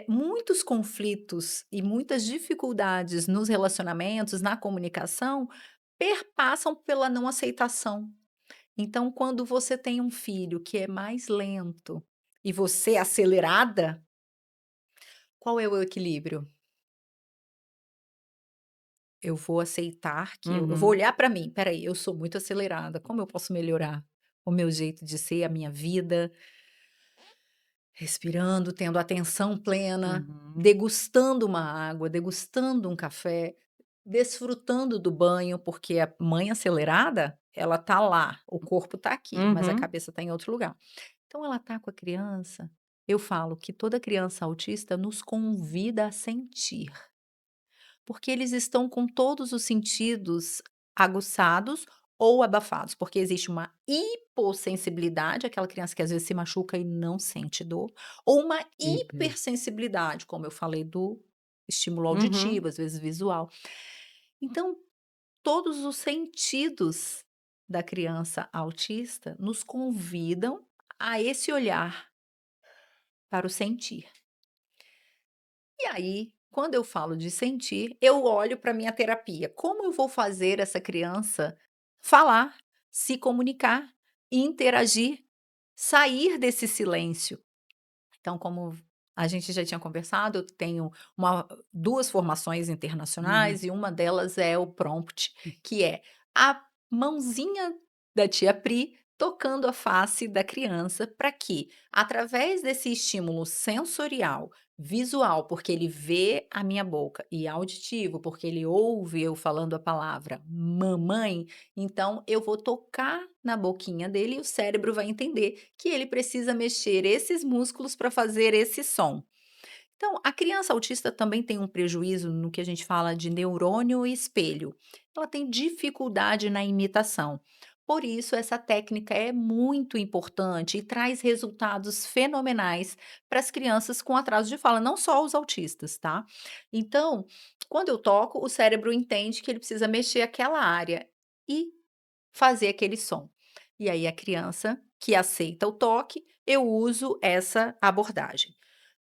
[SPEAKER 2] muitos conflitos e muitas dificuldades nos relacionamentos, na comunicação, perpassam pela não aceitação. Então, quando você tem um filho que é mais lento e você é acelerada, qual é o equilíbrio? Eu vou aceitar que eu vou
[SPEAKER 1] Uhum.
[SPEAKER 2] olhar para mim, espera aí, eu sou muito acelerada, como eu posso melhorar o meu jeito de ser, a minha vida? Respirando, tendo atenção plena,
[SPEAKER 1] Uhum.
[SPEAKER 2] degustando uma água, degustando um café, desfrutando do banho, porque a mãe acelerada, ela tá lá, o corpo tá aqui, mas a
[SPEAKER 1] Uhum.
[SPEAKER 2] cabeça tá em outro lugar. Então ela tá com a criança, eu falo que toda criança autista nos convida a sentir, porque eles estão com todos os sentidos aguçados ou abafados, porque existe uma hipossensibilidade, aquela criança que às vezes se machuca e não sente dor, ou uma
[SPEAKER 1] Hiper.
[SPEAKER 2] hipersensibilidade, como eu falei do estímulo
[SPEAKER 1] Uhum.
[SPEAKER 2] auditivo, às vezes visual. Então, todos os sentidos da criança autista nos convidam a esse olhar para o sentir. E aí, quando eu falo de sentir, eu olho para minha terapia. Como eu vou fazer essa criança falar, se comunicar, interagir, sair desse silêncio? Então, como a gente já tinha conversado, eu tenho 2 formações
[SPEAKER 1] Uhum.
[SPEAKER 2] internacionais e uma delas é o prompt, que é a mãozinha da tia Pri tocando a face da criança para que, através desse estímulo sensorial, visual, porque ele vê a minha boca, e auditivo, porque ele ouve eu falando a palavra mamãe, então eu vou tocar na boquinha dele e o cérebro vai entender que ele precisa mexer esses músculos para fazer esse som. Então, a criança autista também tem um prejuízo no que a gente fala de neurônio espelho. Ela tem dificuldade na imitação. Por isso, essa técnica é muito importante e traz resultados fenomenais para as crianças com atraso de fala, não só os autistas, tá? Então, quando eu toco, o cérebro entende que ele precisa mexer aquela área e fazer aquele som. E aí a criança que aceita o toque, eu uso essa abordagem.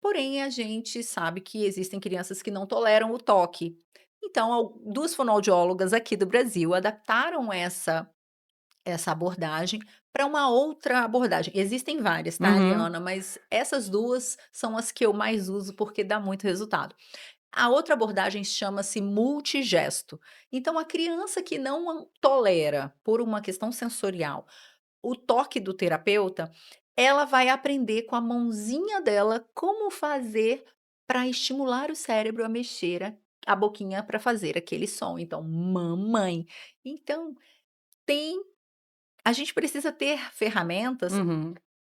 [SPEAKER 2] Porém, a gente sabe que existem crianças que não toleram o toque. Então, 2 fonoaudiólogas aqui do Brasil adaptaram essa abordagem para uma outra abordagem. Existem várias, tá,
[SPEAKER 1] Uhum.
[SPEAKER 2] Aliana, mas essas 2 são as que eu mais uso porque dá muito resultado. A outra abordagem chama-se multigesto. Então, a criança que não tolera, por uma questão sensorial, o toque do terapeuta, ela vai aprender com a mãozinha dela como fazer para estimular o cérebro a mexer a boquinha para fazer aquele som. Então, mamãe. Então, tem a gente precisa ter ferramentas
[SPEAKER 1] Uhum.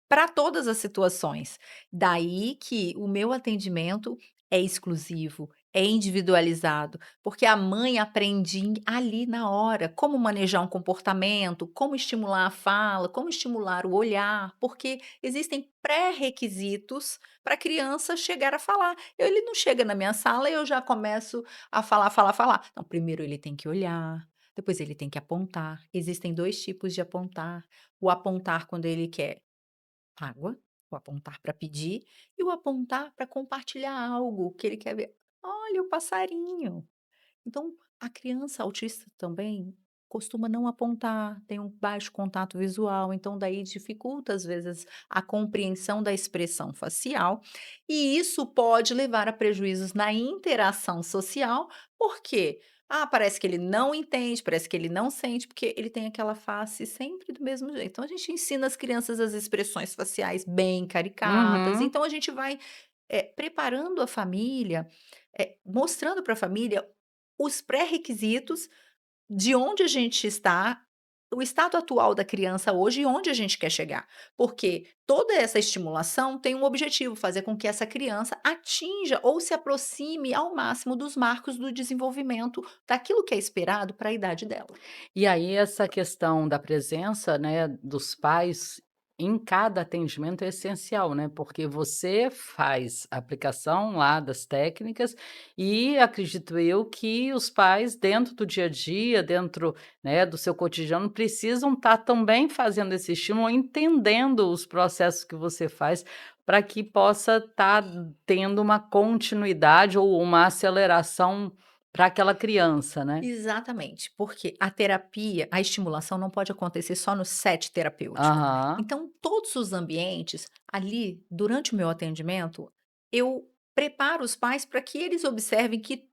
[SPEAKER 2] para todas as situações. Daí que o meu atendimento é exclusivo, é individualizado, porque a mãe aprende ali na hora como manejar um comportamento, como estimular a fala, como estimular o olhar, porque existem pré-requisitos para a criança chegar a falar. Ele não chega na minha sala e eu já começo a falar, falar, falar. Não, primeiro ele tem que olhar, depois ele tem que apontar. Existem 2 tipos de apontar. O apontar quando ele quer água, o apontar para pedir e o apontar para compartilhar algo que ele quer ver. Olha o passarinho. Então, a criança autista também costuma não apontar, tem um baixo contato visual, então daí dificulta às vezes a compreensão da expressão facial, e isso pode levar a prejuízos na interação social, porque parece que ele não entende, parece que ele não sente, porque ele tem aquela face sempre do mesmo jeito. Então a gente ensina as crianças as expressões faciais bem caricatas,
[SPEAKER 1] Uhum.
[SPEAKER 2] então a gente vai preparando a família, mostrando para a família os pré-requisitos de onde a gente está, o estado atual da criança hoje e onde a gente quer chegar. Porque toda essa estimulação tem um objetivo, fazer com que essa criança atinja ou se aproxime ao máximo dos marcos do desenvolvimento daquilo que é esperado para a idade dela.
[SPEAKER 1] E aí essa questão da presença, né, dos pais em cada atendimento é essencial, né, porque você faz a aplicação lá das técnicas e acredito eu que os pais dentro do dia a dia, dentro, né, do seu cotidiano precisam estar também fazendo esse estímulo, entendendo os processos que você faz para que possa estar tendo uma continuidade ou uma aceleração para aquela criança, né.
[SPEAKER 2] Exatamente, porque a terapia, a estimulação não pode acontecer só no set terapêutico.
[SPEAKER 1] Aham.
[SPEAKER 2] Então, todos os ambientes, ali, durante o meu atendimento, eu preparo os pais para que eles observem que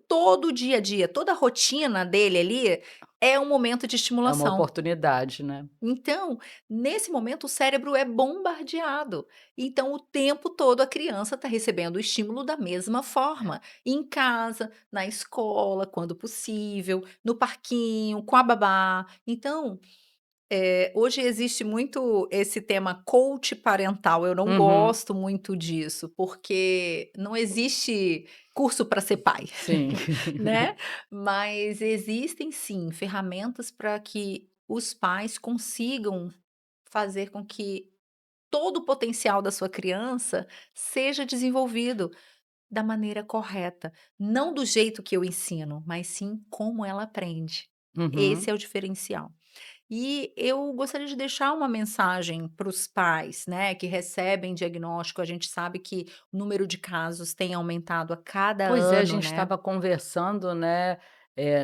[SPEAKER 2] todo o dia a dia, toda a rotina dele ali é um momento de
[SPEAKER 1] É uma
[SPEAKER 2] estimulação.
[SPEAKER 1] oportunidade, né.
[SPEAKER 2] Então, nesse momento, o cérebro é bombardeado. Então, o tempo todo a criança está recebendo o estímulo da mesma forma. Em casa, na escola, quando possível, no parquinho, com a babá. Então, hoje existe muito esse tema coach parental. Eu não
[SPEAKER 1] Uhum.
[SPEAKER 2] gosto muito disso, porque não existe curso para ser pai,
[SPEAKER 1] Sim.
[SPEAKER 2] né? Mas existem sim ferramentas para que os pais consigam fazer com que todo o potencial da sua criança seja desenvolvido. da maneira correta, não do jeito que eu ensino, mas sim como ela aprende. Esse
[SPEAKER 1] Uhum.
[SPEAKER 2] é o diferencial. E eu gostaria de deixar uma mensagem para os pais, né, que recebem diagnóstico. A gente sabe que o número de casos tem aumentado a cada
[SPEAKER 1] Pois é, a
[SPEAKER 2] ano,
[SPEAKER 1] gente
[SPEAKER 2] né?
[SPEAKER 1] estava conversando, né,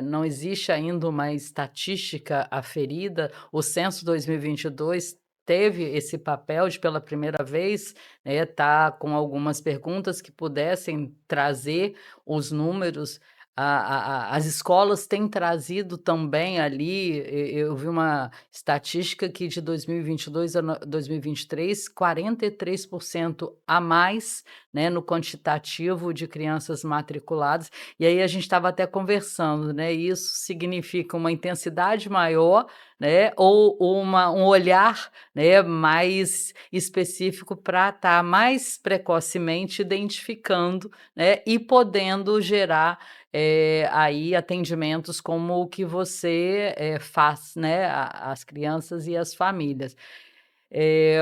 [SPEAKER 1] não existe ainda uma estatística aferida. O censo 2022 teve esse papel de, pela primeira vez, né, tá com algumas perguntas que pudessem trazer os números. As escolas têm trazido também ali, eu vi uma estatística que de 2022 a 2023, 43% a mais, né, no quantitativo de crianças matriculadas. E aí a gente estava até conversando, né, isso significa uma intensidade maior, né, ou um olhar, né, mais específico para estar mais precocemente identificando, né, e podendo gerar, aí atendimentos como o que você, faz, né, a às crianças e às famílias. Eh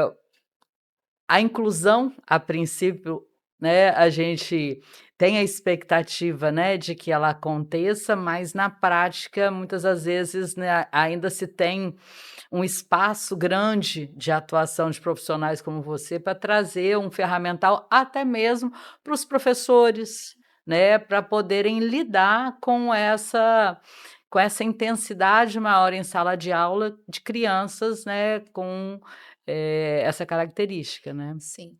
[SPEAKER 1] a inclusão, a princípio, né, a gente tem a expectativa, né, de que ela aconteça, mas na prática, muitas das vezes, né, ainda se tem um espaço grande de atuação de profissionais como você para trazer um ferramental até mesmo para os professores, né, para poderem lidar com essa intensidade maior em sala de aula de crianças, né, com, essa característica, né.
[SPEAKER 2] Sim.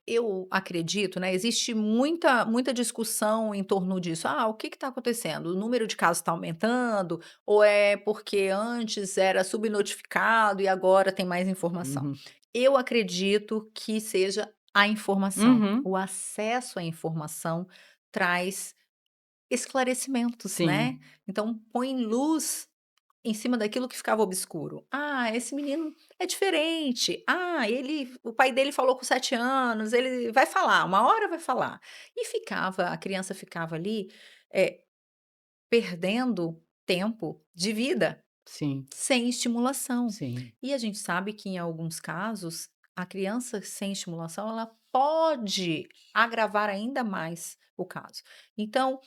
[SPEAKER 2] Eu acredito, né, existe muita discussão em torno disso. "Ah, o que está acontecendo? O número de casos está aumentando ou é porque antes era subnotificado e agora tem mais informação?".
[SPEAKER 1] Uhum.
[SPEAKER 2] Eu acredito que seja a informação.
[SPEAKER 1] Uhum.
[SPEAKER 2] O acesso à informação traz esclarecimentos, né.
[SPEAKER 1] Sim.
[SPEAKER 2] Então põe luz em cima daquilo que ficava obscuro. "Ah, esse menino é diferente. Ah, ele o pai dele falou com 7 anos, ele vai falar, uma hora vai falar". E a criança ficava ali, eh, perdendo tempo de vida,
[SPEAKER 1] Sim,
[SPEAKER 2] sem estimulação.
[SPEAKER 1] sim.
[SPEAKER 2] E a gente sabe que em alguns casos, a criança sem estimulação, ela pode agravar ainda mais o caso. Então,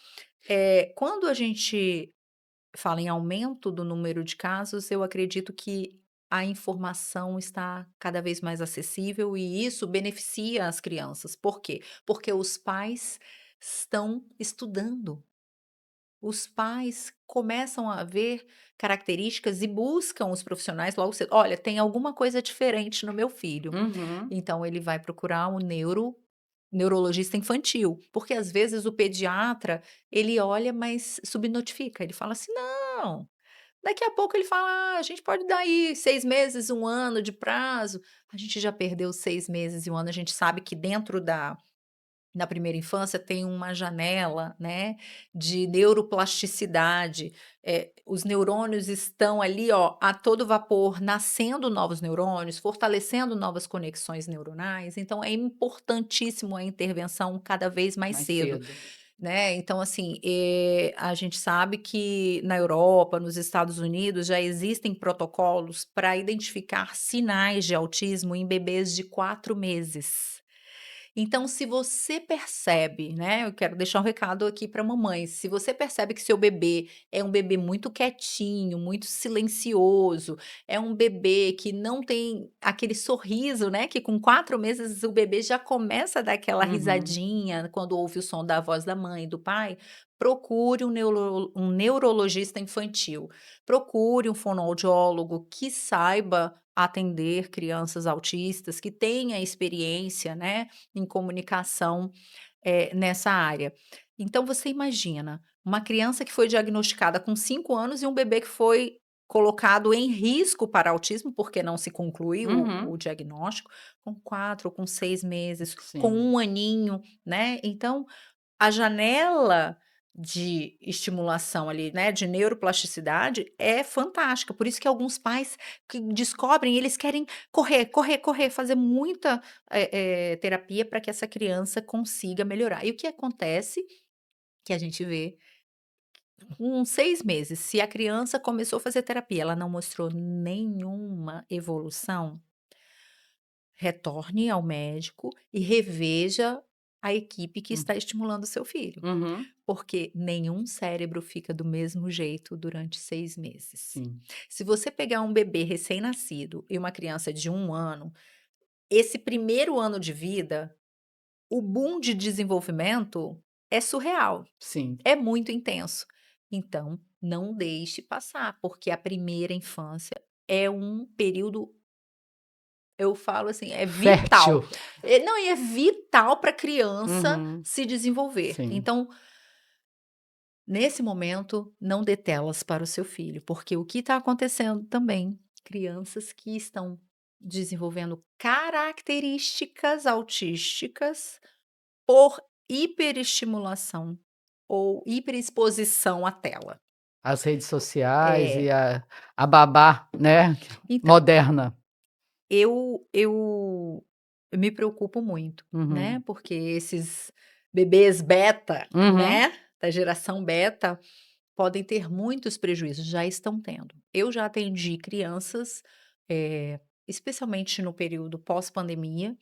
[SPEAKER 2] quando a gente fala em aumento do número de casos, eu acredito que a informação está cada vez mais acessível e isso beneficia as crianças. Por quê? Porque os pais estão estudando. Os pais começam a ver características e buscam os profissionais logo cedo. Olha, tem alguma coisa diferente no meu filho.
[SPEAKER 1] Uhum.
[SPEAKER 2] Então ele vai procurar um neurologista infantil, porque às vezes o pediatra, ele olha, mas subnotifica, ele fala assim: "Não", daqui a pouco ele fala: "Ah, a gente pode dar aí 6 meses, um ano de prazo". A gente já perdeu 6 meses e um ano, a gente sabe que dentro da primeira infância tem uma janela, né, de neuroplasticidade, os neurônios estão ali, ó, a todo vapor, nascendo novos neurônios, fortalecendo novas conexões neuronais, então é importantíssimo a intervenção cada vez mais
[SPEAKER 1] Mais
[SPEAKER 2] cedo,
[SPEAKER 1] cedo.
[SPEAKER 2] né. Então assim, a gente sabe que na Europa, nos Estados Unidos, já existem protocolos para identificar sinais de autismo em bebês de 4 meses. Então, se você percebe, né, eu quero deixar um recado aqui para mamães, se você percebe que seu bebê é um bebê muito quietinho, muito silencioso, é um bebê que não tem aquele sorriso, né, que com 4 meses o bebê já começa a dar aquela
[SPEAKER 1] Uhum.
[SPEAKER 2] risadinha quando ouve o som da voz da mãe e do pai, procure um neurologista infantil, procure um fonoaudiólogo que saiba atender crianças autistas, que tenha experiência, né, em comunicação, nessa área. Então você imagina, uma criança que foi diagnosticada com 5 anos e um bebê que foi colocado em risco para autismo, porque não se concluiu o
[SPEAKER 1] Uhum.
[SPEAKER 2] diagnóstico, com 4 com 6 meses, com
[SPEAKER 1] Sim.
[SPEAKER 2] um aninho, né. Então a janela de estimulação ali, né, de neuroplasticidade é fantástica, por isso que alguns pais que descobrem, eles querem correr, correr, correr, fazer muita, terapia para que essa criança consiga melhorar. E o que acontece, que a gente vê, com 6 meses, se a criança começou a fazer terapia, ela não mostrou nenhuma evolução, retorne ao médico e reveja a equipe que
[SPEAKER 1] Hum.
[SPEAKER 2] está estimulando seu filho,
[SPEAKER 1] Uhum.
[SPEAKER 2] porque nenhum cérebro fica do mesmo jeito durante 6 meses.
[SPEAKER 1] Sim.
[SPEAKER 2] Se você pegar um bebê recém-nascido e uma criança de 1 ano, esse primeiro ano de vida, o boom de desenvolvimento é surreal,
[SPEAKER 1] Sim.
[SPEAKER 2] é muito intenso. Então, não deixe passar, porque a primeira infância é um período, eu falo assim, é vital.
[SPEAKER 1] Fértil.
[SPEAKER 2] Não, e é vital para a criança
[SPEAKER 1] Uhum.
[SPEAKER 2] se desenvolver.
[SPEAKER 1] Sim.
[SPEAKER 2] Então, nesse momento, não dê telas para o seu filho, porque o que está acontecendo também, crianças que estão desenvolvendo características autísticas por hiperestimulação ou hiperexposição à tela.
[SPEAKER 1] As redes sociais e
[SPEAKER 2] É,
[SPEAKER 1] a babá, né,
[SPEAKER 2] então,
[SPEAKER 1] moderna.
[SPEAKER 2] eu me preocupo muito, né,
[SPEAKER 1] Uhum.
[SPEAKER 2] porque esses bebês beta,
[SPEAKER 1] Uhum.
[SPEAKER 2] né, da geração beta, podem ter muitos prejuízos, já estão tendo. Eu já atendi crianças, especialmente no período pós-pandemia,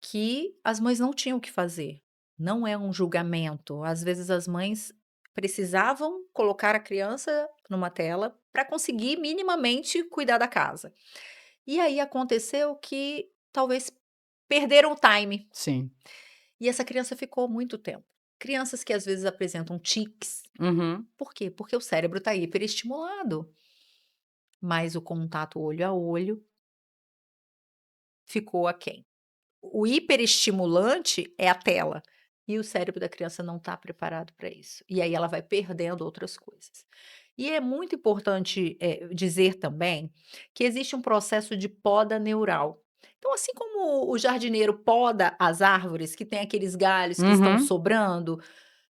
[SPEAKER 2] que as mães não tinham o que fazer. Não é um julgamento. Às vezes as mães precisavam colocar a criança numa tela para conseguir minimamente cuidar da casa. E aí aconteceu que talvez perderam o time
[SPEAKER 1] Sim.
[SPEAKER 2] e essa criança ficou muito tempo. Crianças que às vezes apresentam tiques.
[SPEAKER 1] Uhum.
[SPEAKER 2] Por quê? Porque o cérebro está hiperestimulado, mas o contato olho a olho ficou aquém. O hiperestimulante é a tela, e o cérebro da criança não está preparado para isso. E aí ela vai perdendo outras coisas. E é muito importante, dizer também que existe um processo de poda neural. Então, assim como o jardineiro poda as árvores, que tem aqueles galhos que estão
[SPEAKER 1] Uhum.
[SPEAKER 2] sobrando,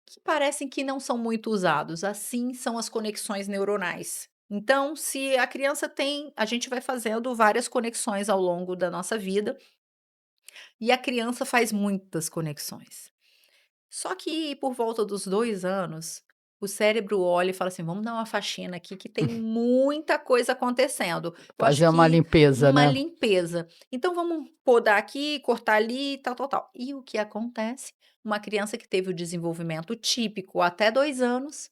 [SPEAKER 2] que parecem que não são muito usados, assim são as conexões neuronais. Então, se a criança tem, a gente vai fazendo várias conexões ao longo da nossa vida, e a criança faz muitas conexões. Só que por volta dos 2 anos, o cérebro olha e fala assim: "Vamos dar uma faxina aqui que tem muita coisa acontecendo". Eu acho
[SPEAKER 1] Fazer uma
[SPEAKER 2] que
[SPEAKER 1] limpeza,
[SPEAKER 2] uma
[SPEAKER 1] né.
[SPEAKER 2] limpeza. Então vamos podar aqui, cortar ali, tal, tal, tal. E o que acontece? Uma criança que teve o desenvolvimento típico até 2 anos,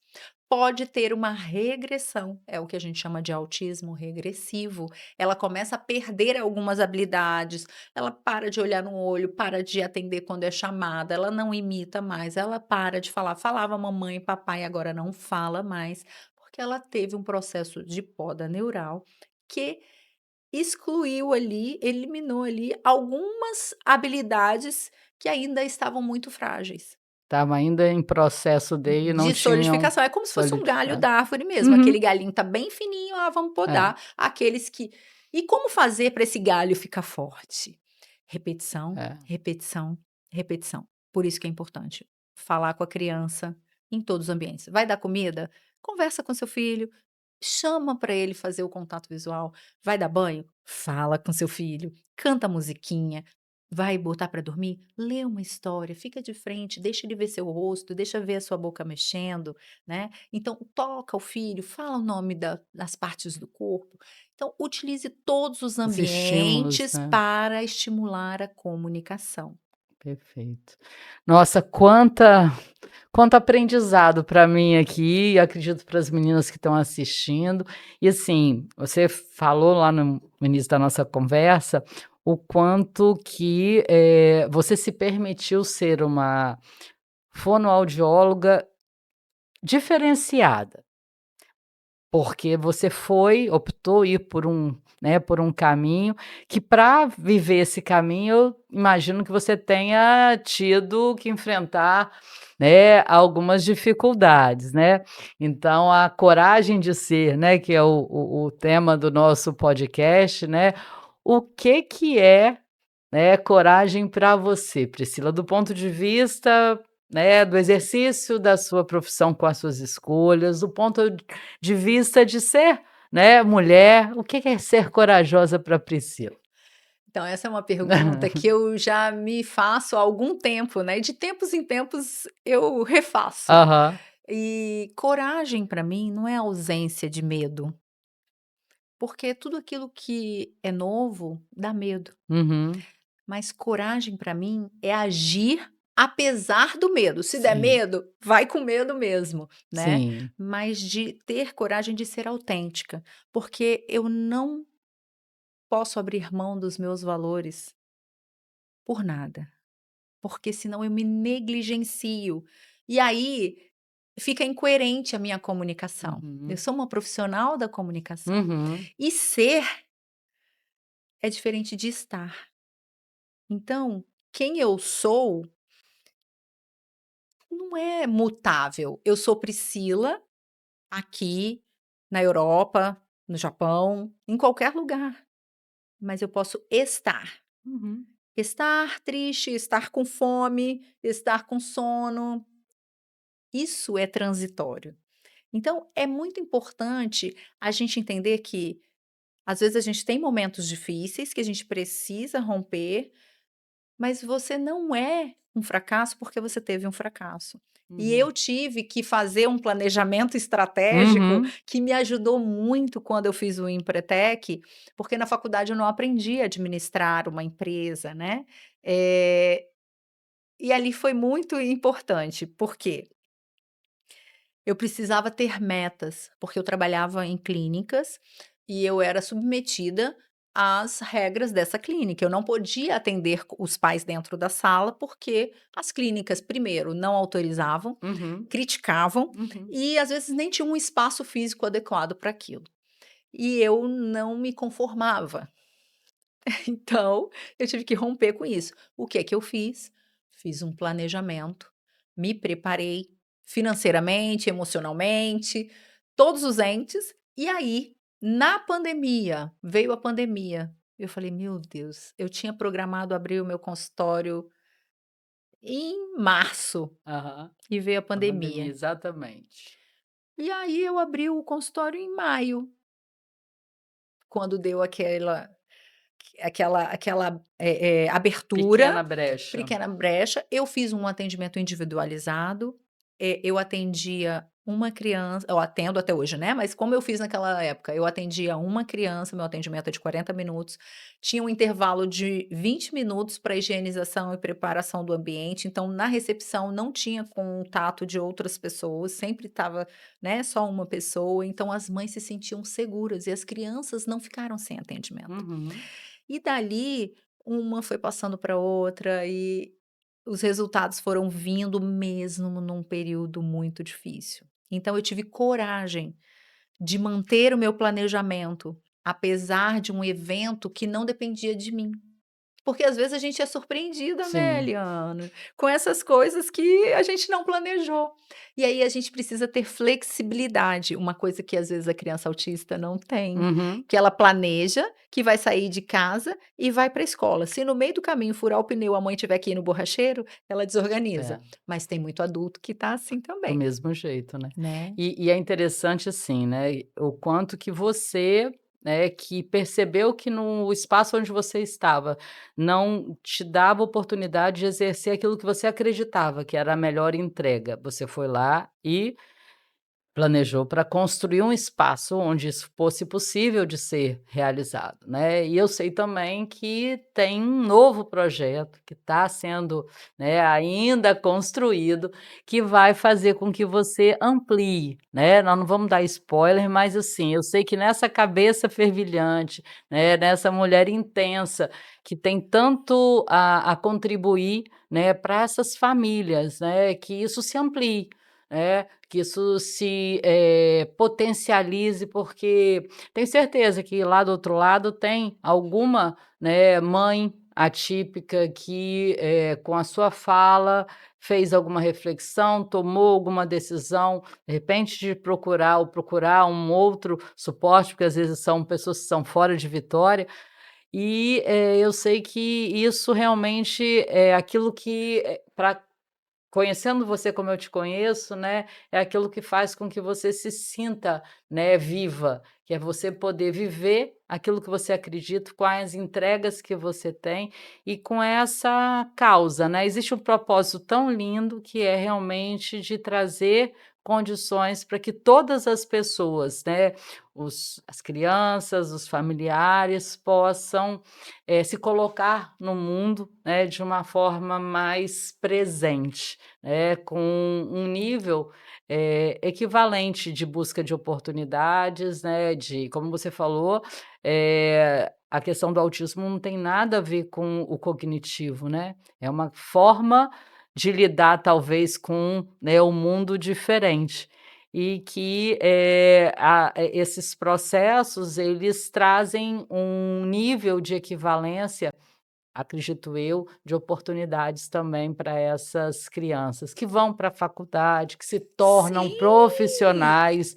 [SPEAKER 2] pode ter uma regressão, é o que a gente chama de autismo regressivo. Ela começa a perder algumas habilidades, ela para de olhar no olho, para de atender quando é chamada, ela não imita mais, ela para de falar. Falava mamãe e papai, agora não fala mais, porque ela teve um processo de poda neural que excluiu ali, eliminou ali algumas habilidades que ainda estavam muito frágeis.
[SPEAKER 1] Estava ainda em processo de não
[SPEAKER 2] De
[SPEAKER 1] tinham
[SPEAKER 2] solidificação, é como se fosse um galho
[SPEAKER 1] solidificado.
[SPEAKER 2] da árvore mesmo,
[SPEAKER 1] Uhum.
[SPEAKER 2] aquele galinho tá bem fininho, "Ah, vamos
[SPEAKER 1] É,
[SPEAKER 2] podar", aqueles que e como fazer para esse galho ficar forte? Repetição,
[SPEAKER 1] é.
[SPEAKER 2] repetição, repetição. Por isso que é importante falar com a criança em todos os ambientes. Vai dar comida? Conversa com seu filho, chama para ele fazer o contato visual. Vai dar banho? Fala com seu filho, canta musiquinha. Vai botar para dormir? Lê uma história, fica de frente, deixa ele ver seu rosto, deixa ver a sua boca mexendo, né? Então, toca o filho, fala o nome das partes do corpo. Então, utilize todos os
[SPEAKER 1] Os estímulos,
[SPEAKER 2] ambientes
[SPEAKER 1] né.
[SPEAKER 2] para estimular a comunicação.
[SPEAKER 1] Perfeito. Nossa, quanto aprendizado para mim aqui, e acredito para as meninas que estão assistindo. E assim, você falou lá no início da nossa conversa, o quanto que, você se permitiu ser uma fonoaudióloga diferenciada. Porque você optou ir por um, né, por um caminho que, para viver esse caminho, eu imagino que você tenha tido que enfrentar, né, algumas dificuldades, né. Então a coragem de ser, né, que é o tema do nosso podcast, né, o que é, né, coragem para você, Priscila, do ponto de vista, né, do exercício da sua profissão com as suas escolhas, do ponto de vista de ser, né, mulher, o que é ser corajosa para Priscila?
[SPEAKER 2] Então, essa é uma pergunta que eu já me faço há algum tempo, né? E de tempos em tempos eu refaço.
[SPEAKER 1] Aham.
[SPEAKER 2] E coragem para mim não é ausência de medo, porque tudo aquilo que é novo dá medo,
[SPEAKER 1] Uhum.
[SPEAKER 2] mas coragem para mim é agir apesar do medo. Se der
[SPEAKER 1] Sim,
[SPEAKER 2] medo, vai com medo mesmo, né?
[SPEAKER 1] sim.
[SPEAKER 2] Mas de ter coragem de ser autêntica, porque eu não posso abrir mão dos meus valores por nada, porque senão eu me negligencio. E aí fica incoerente a minha comunicação. Eu
[SPEAKER 1] Uhum,
[SPEAKER 2] sou uma profissional da comunicação.
[SPEAKER 1] uhum,
[SPEAKER 2] E ser é diferente de estar. Então, quem eu sou não é mutável. Eu sou Priscila aqui na Europa, no Japão, em qualquer lugar, mas eu posso estar.
[SPEAKER 1] uhum,
[SPEAKER 2] Estar triste, estar com fome, estar com sono, isso é transitório. Então, é muito importante a gente entender que, às vezes, a gente tem momentos difíceis que a gente precisa romper, mas você não é um fracasso porque você teve um fracasso. E
[SPEAKER 1] uhum,
[SPEAKER 2] eu tive que fazer um planejamento estratégico
[SPEAKER 1] uhum,
[SPEAKER 2] que me ajudou muito quando eu fiz o Empretec, porque na faculdade eu não aprendi a administrar uma empresa, né? Eh, e ali foi muito importante, porque eu precisava ter metas, porque eu trabalhava em clínicas e eu era submetida às regras dessa clínica. Eu não podia atender os pais dentro da sala, porque as clínicas, primeiro, não autorizavam,
[SPEAKER 1] uhum,
[SPEAKER 2] criticavam
[SPEAKER 1] uhum.
[SPEAKER 2] e às vezes nem tinha um espaço físico adequado para aquilo. E eu não me conformava. Então, eu tive que romper com isso. O que é que eu fiz? Fiz um planejamento, me preparei financeiramente, emocionalmente, todos os entes. E aí, na pandemia, veio a pandemia. Eu falei, meu Deus, eu tinha programado abrir o meu consultório em março
[SPEAKER 1] Aham.
[SPEAKER 2] e veio a
[SPEAKER 1] A pandemia,
[SPEAKER 2] pandemia.
[SPEAKER 1] exatamente.
[SPEAKER 2] E aí eu abri o consultório em maio, quando deu aquela abertura,
[SPEAKER 1] Pequena brecha.
[SPEAKER 2] pequena brecha. Eu fiz um atendimento individualizado, eu atendia uma criança, eu atendo até hoje, né, mas como eu fiz naquela época, eu atendia uma criança, meu atendimento é de 40 minutos, tinha um intervalo de 20 minutos para higienização e preparação do ambiente, então na recepção não tinha contato de outras pessoas, sempre estava, né, só uma pessoa, então as mães se sentiam seguras e as crianças não ficaram sem atendimento.
[SPEAKER 1] Uhum.
[SPEAKER 2] E dali, uma foi passando para outra e os resultados foram vindo mesmo num período muito difícil. Então eu tive coragem de manter o meu planejamento, apesar de um evento que não dependia de mim. Porque às vezes a gente é surpreendida, né,
[SPEAKER 1] Sim.
[SPEAKER 2] Eliana, com essas coisas que a gente não planejou. E aí a gente precisa ter flexibilidade, uma coisa que às vezes a criança autista não tem,
[SPEAKER 1] Uhum.
[SPEAKER 2] que ela planeja que vai sair de casa e vai para a escola. Se no meio do caminho furar o pneu, a mãe tiver que ir no borracheiro, ela desorganiza.
[SPEAKER 1] É,
[SPEAKER 2] Mas tem muito adulto que tá assim
[SPEAKER 1] do
[SPEAKER 2] também,
[SPEAKER 1] mesmo jeito, né.
[SPEAKER 2] né.
[SPEAKER 1] E é interessante, assim, né, o quanto que você, né, que percebeu que no espaço onde você estava não te dava oportunidade de exercer aquilo que você acreditava que era a melhor entrega. Você foi lá e planejou para construir um espaço onde isso fosse possível de ser realizado, né. E eu sei também que tem um novo projeto que está sendo, né, ainda construído, que vai fazer com que você amplie, né. Nós não vamos dar spoiler, mas assim, eu sei que nessa cabeça fervilhante, né, nessa mulher intensa, que tem tanto a contribuir, né, para essas famílias, né, que isso se amplie, né, que isso se, potencialize, porque tenho certeza que lá do outro lado tem alguma, né, mãe atípica que, com a sua fala fez alguma reflexão, tomou alguma decisão, de repente de procurar ou procurar um outro suporte, porque às vezes são pessoas que são fora de Vitória, e, eu sei que isso realmente é aquilo que, pra conhecendo você como eu te conheço, né, é aquilo que faz com que você se sinta, né, viva, que é você poder viver aquilo que você acredita, com as entregas que você tem e com essa causa, né. Existe um propósito tão lindo que é realmente de trazer condições para que todas as pessoas, né, as crianças, os familiares possam, se colocar no mundo, né, de uma forma mais presente, né, com um nível, equivalente de busca de oportunidades, né, de como você falou, a questão do autismo não tem nada a ver com o cognitivo, né, é uma forma de lidar talvez com, né, o mundo diferente. E que, esses processos eles trazem um nível de equivalência, acredito eu, de oportunidades também para essas crianças que vão para a faculdade, que se tornam
[SPEAKER 2] Sim,
[SPEAKER 1] profissionais,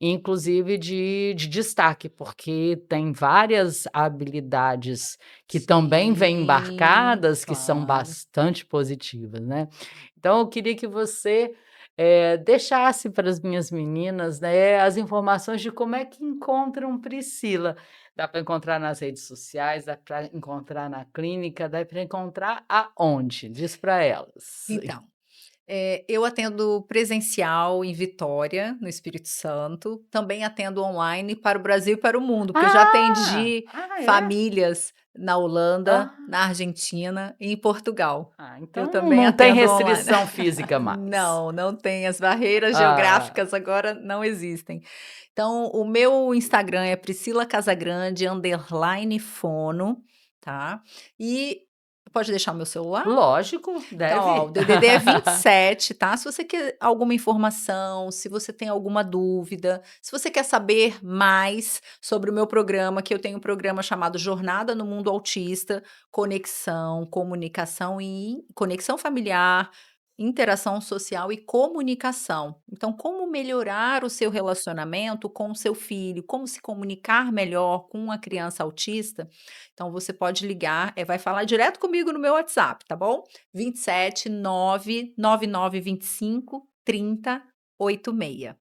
[SPEAKER 1] inclusive de destaque, porque tem várias habilidades que também vêm
[SPEAKER 2] sim,
[SPEAKER 1] embarcadas, que são
[SPEAKER 2] claro.
[SPEAKER 1] bastante positivas, né. Então eu queria que você, deixasse para as minhas meninas, né, as informações de como é que encontram Priscila. Dá para encontrar nas redes sociais, dá para encontrar na clínica, dá para encontrar aonde? Diz para elas.
[SPEAKER 2] Então, eu atendo presencial em Vitória, no Espírito Santo, também atendo online para o Brasil e para o mundo, porque eu já
[SPEAKER 1] Ah!
[SPEAKER 2] atendi
[SPEAKER 1] Ah, é?
[SPEAKER 2] famílias na Holanda,
[SPEAKER 1] Ah,
[SPEAKER 2] na Argentina e em Portugal. Eu
[SPEAKER 1] então
[SPEAKER 2] também
[SPEAKER 1] não tem
[SPEAKER 2] atendo online.
[SPEAKER 1] restrição física mais.
[SPEAKER 2] Não, não tem, as barreiras
[SPEAKER 1] Ah,
[SPEAKER 2] geográficas agora não existem. Então, o meu Instagram é Priscila Casagrande underline fono, tá. E pode deixar o meu celular?
[SPEAKER 1] lógico,
[SPEAKER 2] Então, ó, o
[SPEAKER 1] deve.
[SPEAKER 2] DDD é 27, tá. Se você quer alguma informação, se você tem alguma dúvida, se você quer saber mais sobre o meu programa, que eu tenho um programa chamado Jornada no Mundo Autista, conexão, comunicação e conexão familiar, interação social e comunicação. Então, como melhorar o seu relacionamento com o seu filho, como se comunicar melhor com uma criança autista, então você pode ligar, vai falar direto comigo no meu WhatsApp, tá bom? 27 99925 3086.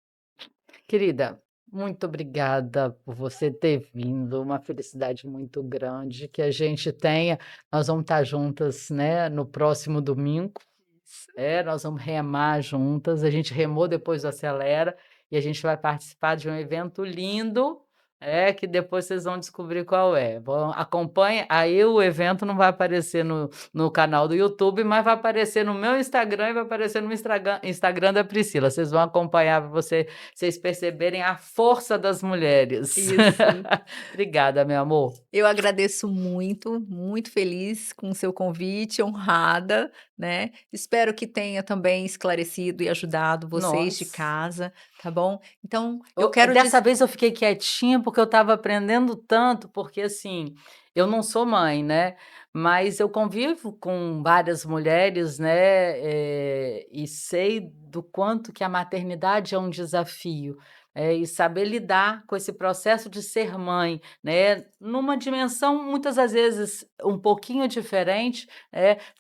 [SPEAKER 1] Querida, muito obrigada por você ter vindo, uma felicidade muito grande que a gente tenha. Nós vamos estar juntas, né, no próximo domingo.
[SPEAKER 2] Isso.
[SPEAKER 1] Nós vamos remar juntas, a gente remou, depois do Acelera, e a gente vai participar de um evento lindo, que depois vocês vão descobrir qual é. Acompanhe, aí o evento não vai aparecer no canal do YouTube, mas vai aparecer no meu Instagram e vai aparecer no Instagram da Priscila. Vocês vão acompanhar para vocês perceberem a força das mulheres.
[SPEAKER 2] Isso.
[SPEAKER 1] Obrigada, meu amor.
[SPEAKER 2] Eu agradeço muito, muito feliz com o seu convite, honrada, né. Espero que tenha também esclarecido e ajudado vocês de
[SPEAKER 1] Nossa.
[SPEAKER 2] casa, tá bom. Então eu quero
[SPEAKER 1] Dessa vez eu fiquei quietinha, porque eu estava aprendendo tanto, porque, assim, eu não sou mãe, né, mas eu convivo com várias mulheres, né, e sei do quanto que a maternidade é um desafio, e saber lidar com esse processo de ser mãe, né, numa dimensão muitas das vezes um pouquinho diferente,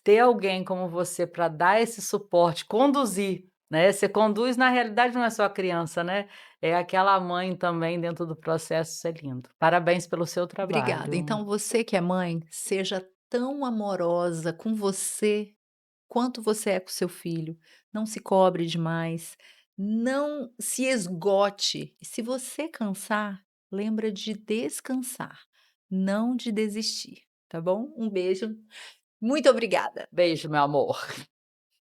[SPEAKER 1] ter alguém como você para dar esse suporte, conduzir, né, você conduz, na realidade não é só a criança, né, é aquela mãe também dentro do processo, isso é lindo. Parabéns pelo seu
[SPEAKER 2] Obrigada.
[SPEAKER 1] trabalho.
[SPEAKER 2] Então você que é mãe, seja tão amorosa com você quanto você é com seu filho. Não se cobre demais, não se esgote. E se você cansar, lembra de descansar, não de desistir, tá bom? Um beijo, muito obrigada.
[SPEAKER 1] Beijo, meu amor.